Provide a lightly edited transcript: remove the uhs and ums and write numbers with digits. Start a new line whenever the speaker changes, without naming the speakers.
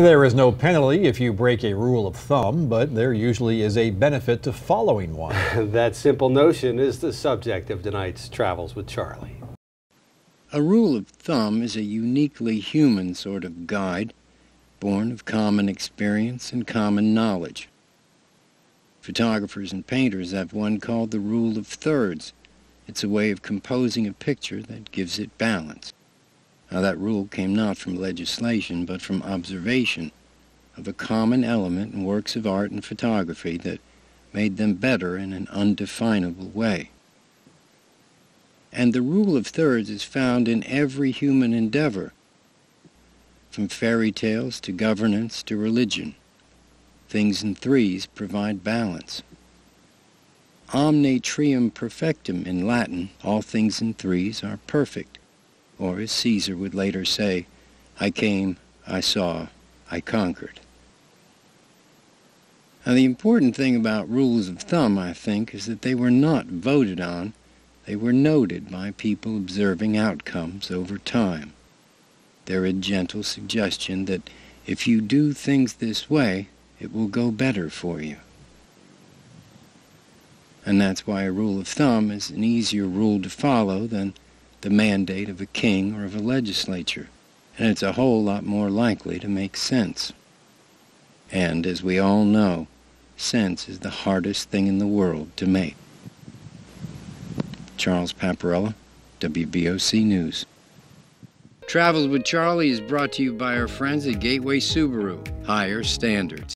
There is no penalty if you break a rule of thumb, but there usually is a benefit to following one.
That simple notion is the subject of tonight's Travels with Charlie.
A rule of thumb is a uniquely human sort of guide, born of common experience and common knowledge. Photographers and painters have one called the rule of thirds. It's a way of composing a picture that gives it balance. Now, that rule came not from legislation, but from observation of a common element in works of art and photography that made them better in an undefinable way. And the rule of thirds is found in every human endeavor, from fairy tales to governance to religion. Things in threes provide balance. Omne trium perfectum in Latin, all things in threes are perfect. Or, as Caesar would later say, I came, I saw, I conquered. Now, the important thing about rules of thumb, I think, is that they were not voted on. They were noted by people observing outcomes over time. They're a gentle suggestion that if you do things this way, it will go better for you. And that's why a rule of thumb is an easier rule to follow than the mandate of a king or of a legislature, and it's a whole lot more likely to make sense. And as we all know, sense is the hardest thing in the world to make. Charles Paparella, WBOC News. Travels with Charlie is brought to you by our friends at Gateway Subaru. Higher standards.